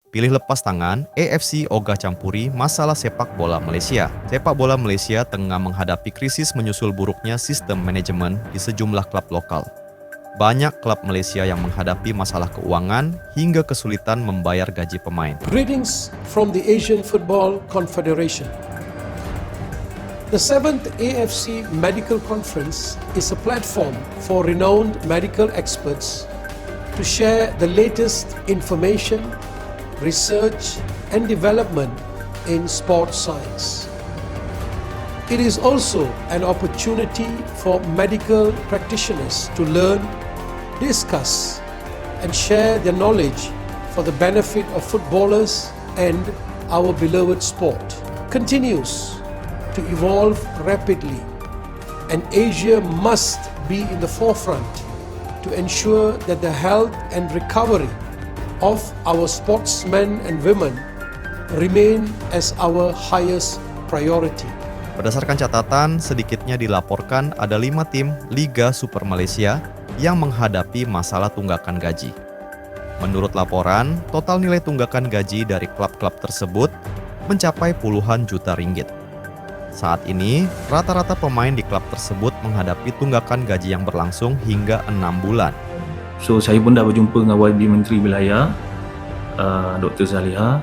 Pilih lepas tangan, AFC ogah campuri masalah sepak bola Malaysia. Sepak bola Malaysia tengah menghadapi krisis menyusul buruknya sistem manajemen di sejumlah klub lokal. Banyak klub Malaysia yang menghadapi masalah keuangan hingga kesulitan membayar gaji pemain. Greetings from the Asian Football Confederation. The 7th AFC Medical Conference is a platform for renowned medical experts to share the latest information, research and development in sports science. It is also an opportunity for medical practitioners to learn, discuss and share their knowledge for the benefit of footballers and our beloved sport. Continues to evolve rapidly, and Asia must be in the forefront to ensure that the health and recovery of our sportsmen and women remain as our highest priority. Berdasarkan catatan, sedikitnya dilaporkan ada 5 tim Liga Super Malaysia yang menghadapi masalah tunggakan gaji. Menurut laporan, total nilai tunggakan gaji dari klub-klub tersebut mencapai puluhan juta ringgit. Saat ini, rata-rata pemain di klub tersebut menghadapi tunggakan gaji yang berlangsung hingga 6 bulan. So saya pun dah berjumpa dengan YB Menteri Belayar, Dr. Zaliha.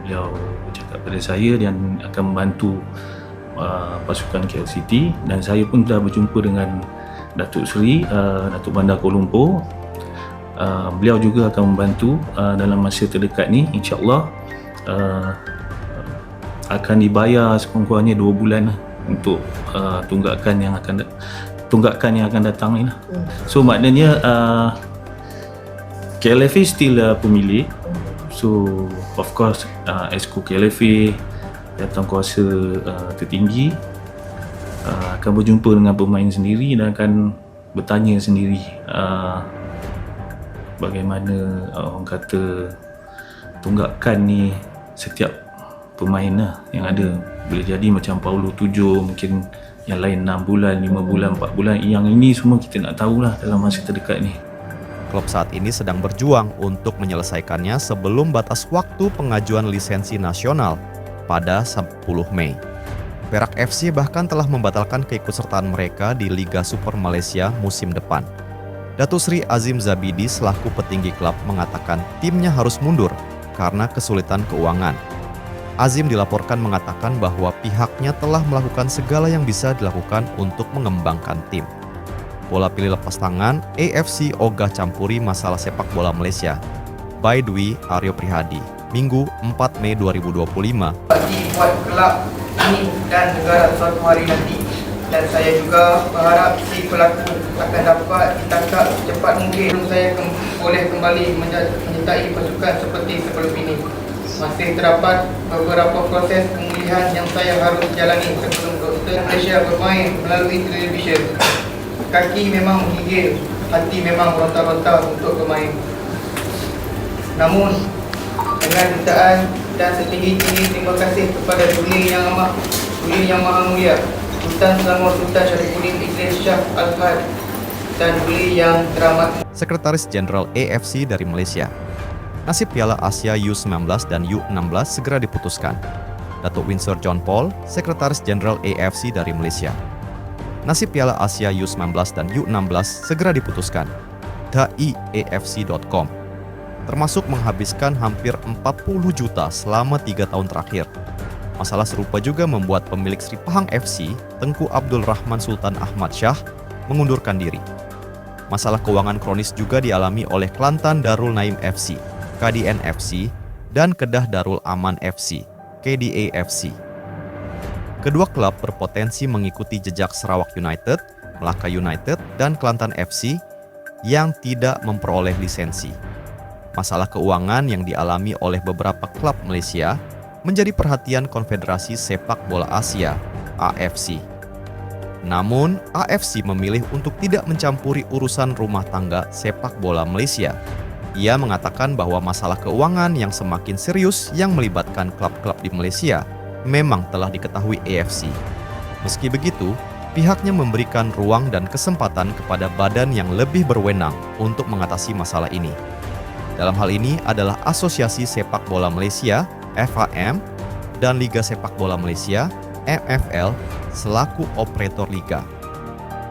Beliau bercakap pada saya dan akan membantu pasukan KLCT, dan saya pun dah berjumpa dengan Datuk Seri, Datuk Bandar Kuala Lumpur. Beliau juga akan membantu dalam masa terdekat ni, insya-Allah akan dibayar sekurang-kurangnya 2 bulan lah untuk tunggakan yang akan datang ni lah. So maknanya KLFA still pemilik. So of course Exco KLFA, jawatankuasa tertinggi akan berjumpa dengan pemain sendiri dan akan bertanya sendiri bagaimana orang kata tunggakan ni setiap pemain lah yang ada. Boleh jadi macam Paulo 7, mungkin yang lain 6 bulan, 5 bulan, 4 bulan. Yang ini semua kita nak tahulah dalam masa terdekat ni. Klub saat ini sedang berjuang untuk menyelesaikannya sebelum batas waktu pengajuan lisensi nasional pada 10 Mei. Perak FC bahkan telah membatalkan keikutsertaan mereka di Liga Super Malaysia musim depan. Datuk Seri Azim Zabidi selaku petinggi klub mengatakan timnya harus mundur karena kesulitan keuangan. Azim dilaporkan mengatakan bahwa pihaknya telah melakukan segala yang bisa dilakukan untuk mengembangkan tim. Bola pilih lepas tangan, AFC ogah campuri masalah sepak bola Malaysia. By Dwi Aryo Prihadi, Minggu 4 Mei 2025. Bagi buat kelab ini dan negara suatu hari nanti, dan saya juga berharap si pelaku akan dapat ditangkap secepat mungkin. Saya boleh kembali menyertai pasukan seperti sebelum ini. Masih terdapat beberapa proses pemulihan yang saya harus jalani sebelum Doktor Malaysia bermain melalui televisyen. Kaki memang menggigil, hati memang ronta-ronta untuk bermain. Namun, dengan jutaan dan setinggi-tinggi terima kasih kepada Duli Yang Maha Mulia, Sultan Selangor Sultan Syarifuddin Idris Shah Al-Had, dan Duli Yang Teramat Sekretaris Jenderal AFC dari Malaysia. Nasib Piala Asia U19 dan U16 segera diputuskan. Datuk Winsor John Paul, Sekretaris Jenderal AFC dari Malaysia. Nasib Piala Asia U19 dan U16 segera diputuskan. daiafc.com, termasuk menghabiskan hampir 40 juta selama 3 tahun terakhir. Masalah serupa juga membuat pemilik Sri Pahang FC, Tengku Abdul Rahman Sultan Ahmad Shah, mengundurkan diri. Masalah keuangan kronis juga dialami oleh Kelantan Darul Naim FC, KDN FC, dan Kedah Darul Aman FC, KDA FC. Kedua klub berpotensi mengikuti jejak Sarawak United, Melaka United, dan Kelantan FC yang tidak memperoleh lisensi. Masalah keuangan yang dialami oleh beberapa klub Malaysia menjadi perhatian Konfederasi Sepak Bola Asia, AFC. Namun, AFC memilih untuk tidak mencampuri urusan rumah tangga sepak bola Malaysia. Ia mengatakan bahwa masalah keuangan yang semakin serius yang melibatkan klub-klub di Malaysia memang telah diketahui AFC. Meski begitu, pihaknya memberikan ruang dan kesempatan kepada badan yang lebih berwenang untuk mengatasi masalah ini. Dalam hal ini adalah Asosiasi Sepak Bola Malaysia (FAM) dan Liga Sepak Bola Malaysia (MFL) selaku operator liga.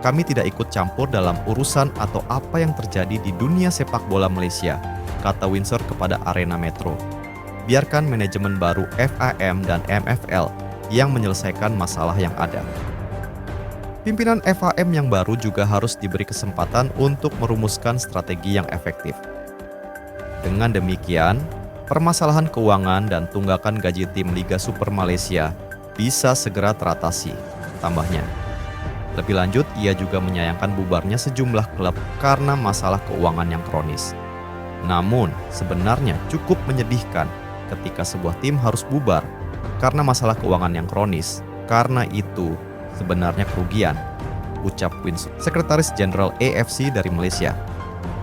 Kami tidak ikut campur dalam urusan atau apa yang terjadi di dunia sepak bola Malaysia, kata Windsor kepada Arena Metro. Biarkan manajemen baru FAM dan MFL yang menyelesaikan masalah yang ada. Pimpinan FAM yang baru juga harus diberi kesempatan untuk merumuskan strategi yang efektif. Dengan demikian, permasalahan keuangan dan tunggakan gaji tim Liga Super Malaysia bisa segera teratasi, tambahnya. Lebih lanjut, ia juga menyayangkan bubarnya sejumlah klub karena masalah keuangan yang kronis. Namun, sebenarnya cukup menyedihkan ketika sebuah tim harus bubar karena masalah keuangan yang kronis. Karena itu, sebenarnya kerugian, ucap Windsor, Sekretaris Jenderal AFC dari Malaysia.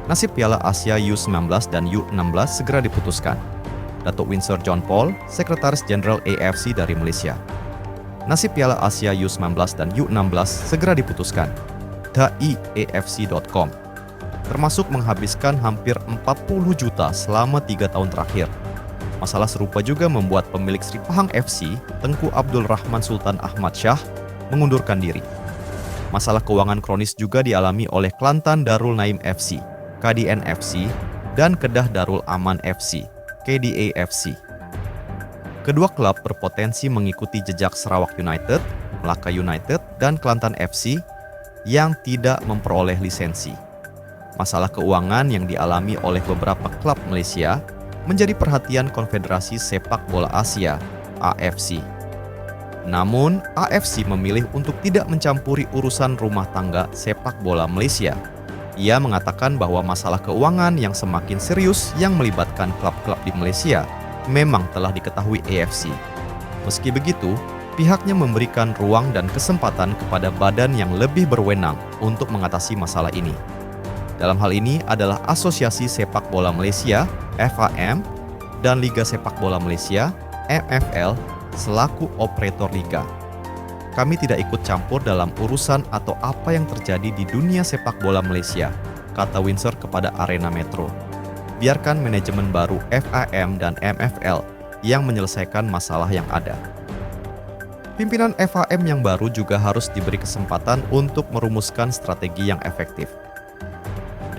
Nasib Piala Asia U19 dan U16 segera diputuskan. Datuk Windsor John Paul, Sekretaris Jenderal AFC dari Malaysia. Nasib Piala Asia U19 dan U16 segera diputuskan. AFC.com, termasuk menghabiskan hampir 40 juta selama 3 tahun terakhir. Masalah serupa juga membuat pemilik Sri Pahang FC, Tengku Abdul Rahman Sultan Ahmad Shah, mengundurkan diri. Masalah keuangan kronis juga dialami oleh Kelantan Darul Naim FC, KDN FC, dan Kedah Darul Aman FC, KDA FC. Kedua klub berpotensi mengikuti jejak Sarawak United, Melaka United, dan Kelantan FC yang tidak memperoleh lisensi. Masalah keuangan yang dialami oleh beberapa klub Malaysia menjadi perhatian Konfederasi Sepak Bola Asia (AFC). Namun, AFC memilih untuk tidak mencampuri urusan rumah tangga sepak bola Malaysia. Ia mengatakan bahwa masalah keuangan yang semakin serius yang melibatkan klub-klub di Malaysia memang telah diketahui AFC. Meski begitu, pihaknya memberikan ruang dan kesempatan kepada badan yang lebih berwenang untuk mengatasi masalah ini. Dalam hal ini adalah Asosiasi Sepak Bola Malaysia (FAM) dan Liga Sepak Bola Malaysia (MFL) selaku operator liga. Kami tidak ikut campur dalam urusan atau apa yang terjadi di dunia sepak bola Malaysia, kata Windsor kepada Arena Metro. Biarkan manajemen baru FAM dan MFL yang menyelesaikan masalah yang ada. Pimpinan FAM yang baru juga harus diberi kesempatan untuk merumuskan strategi yang efektif.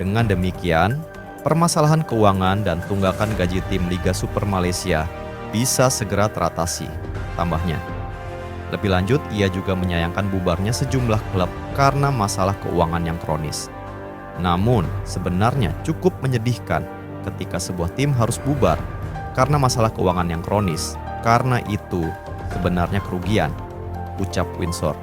Dengan demikian, permasalahan keuangan dan tunggakan gaji tim Liga Super Malaysia bisa segera teratasi, tambahnya. Lebih lanjut, ia juga menyayangkan bubarnya sejumlah klub karena masalah keuangan yang kronis. Namun, sebenarnya cukup menyedihkan ketika sebuah tim harus bubar karena masalah keuangan yang kronis. Karena itu, sebenarnya kerugian, ucap Windsor.